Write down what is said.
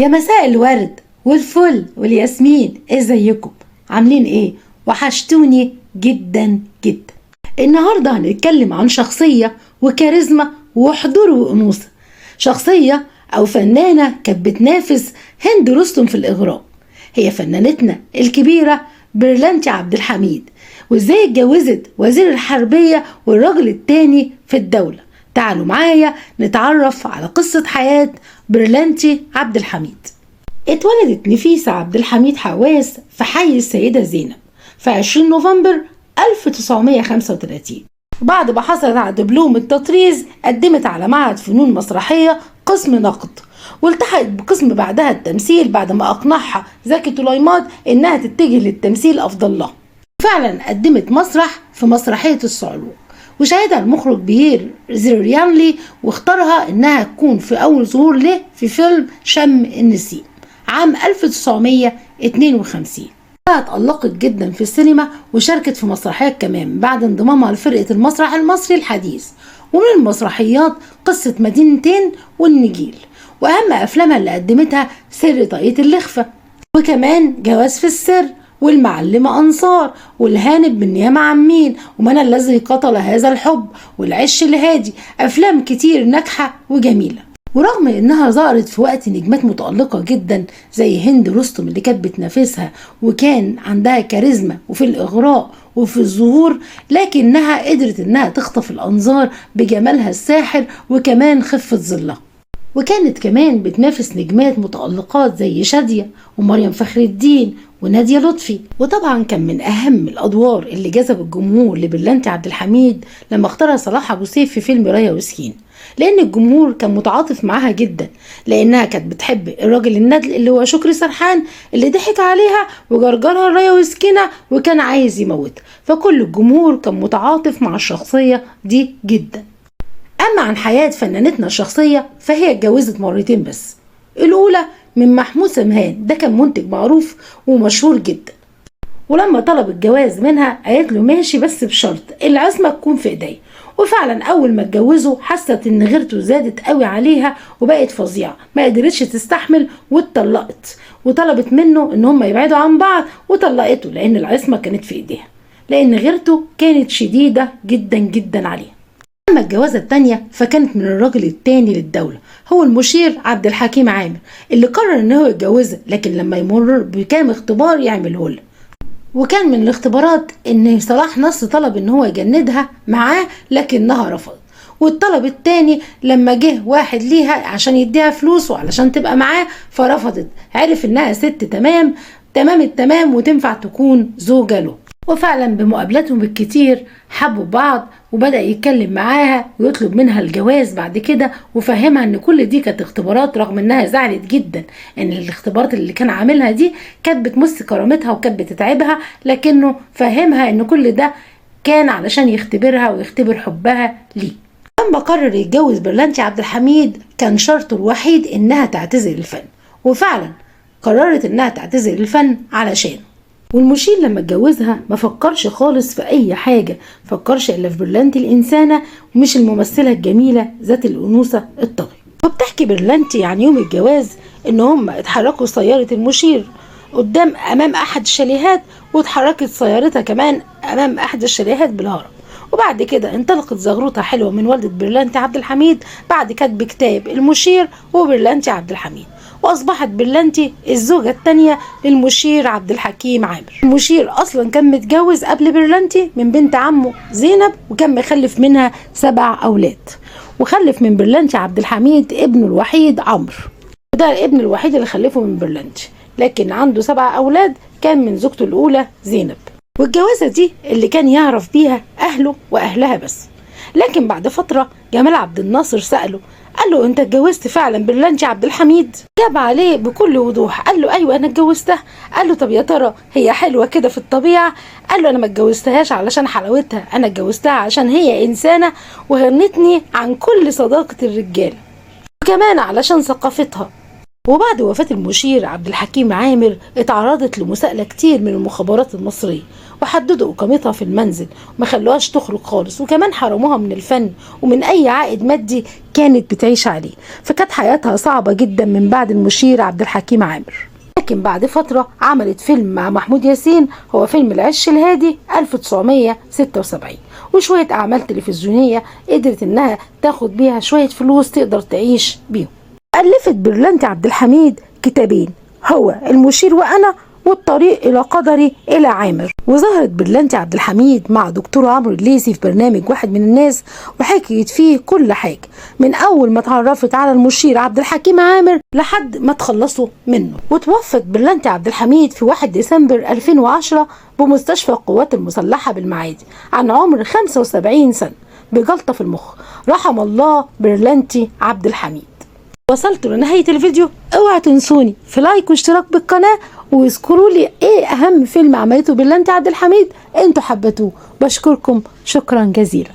يا مساء الورد والفل والياسمين، ازيكم؟ عاملين ايه؟ وحشتوني جدا جدا. النهاردة هنتكلم عن شخصية وكاريزما وحضور وأنوثة. شخصية أو فنانة كانت بتنافس هند رستم في الإغراء. هي فنانتنا الكبيرة برلانتي عبد الحميد، وازاي اتجوزت وزير الحربية والراجل التاني في الدولة. تعالوا معايا نتعرف على قصة حياة برلانتي عبد الحميد. اتولدت نفيسة عبد الحميد حواس في حي السيدة زينب في 20 نوفمبر 1935. بعد ما حصلت على دبلوم التطريز قدمت على معهد فنون مسرحية قسم نقد، والتحقت بقسم بعدها التمثيل بعد ما أقنعها زكي طليمات إنها تتجه للتمثيل أفضل لها. فعلا قدمت مسرح في مسرحية الصعلوك، وشاهدها المخرج بيير زيريانلي واختارها إنها تكون في أول ظهور له في فيلم شم النسيم عام 1952. اتألقت جدا في السينما وشاركت في مسرحيات كمان بعد انضمامها لفرقة المسرح المصري الحديث، ومن المسرحيات قصة مدينتين والنجيل، وأهم أفلامها اللي قدمتها سر طاقية اللخفة، وكمان جواز في السر، والمعلمة أنصار، والهانب من ياما عمين، ومن الذي قتل هذا الحب، والعش الهادي. أفلام كتير ناجحة وجميلة. ورغم انها ظهرت في وقت نجمات متألقة جدا زي هند رستم اللي كانت بتنافسها وكان عندها كاريزما وفي الإغراء وفي الظهور، لكنها قدرت انها تخطف الأنظار بجمالها الساحر وكمان خفة ظلها. وكانت كمان بتنافس نجمات متألقات زي شادية ومريم فخر الدين ونادية لطفي. وطبعا كان من أهم الأدوار اللي جذب الجمهور لبرلانتي عبد الحميد لما اختارها صلاح أبو سيف في فيلم رايا وسكين، لأن الجمهور كان متعاطف معاها جدا، لأنها كانت بتحب الراجل الندل اللي هو شكري سرحان اللي ضحك عليها وجرجرها رايا وسكينة وكان عايز يموتها. فكل الجمهور كان متعاطف مع الشخصية دي جدا. أما عن حياة فنانتنا الشخصية فهي اتجوزت مرتين بس. الأولى من محمود سمهان، ده كان منتج معروف ومشهور جدا، ولما طلب الجواز منها قالت له ماشي بس بشرط العصمة تكون في ايدي. وفعلا أول ما اتجوزوا حست إن غيرته زادت قوي عليها وبقت فظيعة، ما قدرتش تستحمل واتطلقت، وطلبت منه إن هم يبعدوا عن بعض وطلقته لأن العصمة كانت في ايديها، لأن غيرته كانت شديدة جدا جدا عليها. أما الجوازة التانية فكانت من الراجل التاني للدولة، هو المشير عبد الحكيم عامر، اللي قرر إن هو يتجوزها، لكن لما يمر بكام اختبار يعمله له. وكان من الاختبارات إن صلاح نصر طلب إن هو يجندها معاه لكنها رفضت. والطلب التاني لما جه واحد ليها عشان يديها فلوس وعلشان تبقى معاه فرفضت، عرف إنها ست تمام التمام وتنفع تكون زوجة له. وفعلا بمقابلتهم الكتير حبوا بعض، وبدأ يتكلم معاها ويطلب منها الجواز بعد كده، وفهمها ان كل دي كانت اختبارات، رغم انها زعلت جدا ان الاختبارات اللي كان عاملها دي كانت بتمس كرامتها وكانت بتتعبها، لكنه فهمها ان كل ده كان علشان يختبرها ويختبر حبها ليه. لما قرر يتجوز برلانتي عبد الحميد كان شرطه الوحيد انها تعتزل الفن، وفعلا قررت انها تعتزل الفن علشانه. والمشير لما اتجوزها ما فكرش خالص في اي حاجة، فكرش الا في برلانتي الانسانة ومش الممثلة الجميلة ذات الانوثة الطاغية. وبتحكي برلانتي عن يوم الجواز ان هم اتحركوا سيارة المشير امام احد الشاليهات، واتحركت سيارتها كمان امام احد الشاليهات بالهرم. وبعد كده انطلقت زغروطة حلوة من والدة برلانتي عبد الحميد بعد كتب كتاب المشير وبرلانتي عبد الحميد، واصبحت برلانتي الزوجة الثانية للمشير عبد الحكيم عامر. المشير اصلا كان متجوز قبل برلانتي من بنت عمه زينب، وكان مخلف منها 7 اولاد، وخلف من برلانتي عبد الحميد ابنه الوحيد عمرو، وده الابن الوحيد اللي خلفه من برلانتي، لكن عنده 7 اولاد كان من زوجته الاولى زينب. والجوازة دي اللي كان يعرف بيها اهله واهلها بس. لكن بعد فترة جمال عبد الناصر سأله، قال له انت اتجوزت فعلا برلانتي عبد الحميد؟ جاب عليه بكل وضوح، قال له ايوه انا اتجوزتها. قال له طب يا ترى هي حلوه كده في الطبيعه؟ قال له انا ما اتجوزتهاش علشان حلاوتها، انا اتجوزتها عشان هي انسانه وهنتني عن كل صداقه الرجاله، وكمان علشان ثقافتها. وبعد وفاة المشير عبد الحكيم عامر اتعرضت لمساءلة كتير من المخابرات المصرية، وحددوا إقامتها في المنزل وما خلوهاش تخرج خالص، وكمان حرموها من الفن ومن أي عائد مادي كانت بتعيش عليه. فكانت حياتها صعبة جدا من بعد المشير عبد الحكيم عامر. لكن بعد فترة عملت فيلم مع محمود ياسين، هو فيلم العش الهادي 1976، وشوية أعمال تلفزيونية قدرت إنها تاخد بيها شوية فلوس تقدر تعيش بيهم. ألفت برلنتي عبد الحميد كتابين، هو المشير وأنا والطريق إلى قدري إلى عامر. وظهرت برلنتي عبد الحميد مع دكتور عمرو الليثي في برنامج واحد من الناس، وحكيت فيه كل حاجة من أول ما اتعرفت على المشير عبد الحكيم عامر لحد ما تخلصوا منه. وتوفت برلنتي عبد الحميد في 1 ديسمبر 2010 بمستشفى القوات المسلحة بالمعادي عن عمر 75 سنة بجلطة في المخ. رحم الله برلنتي عبد الحميد. وصلت لنهاية الفيديو، اوعى تنسوني في لايك واشتراك بالقناة، واذكروا لي ايه اهم فيلم عملته برلنتي عبد الحميد انتوا حبيتوه. بشكركم شكرا جزيلا.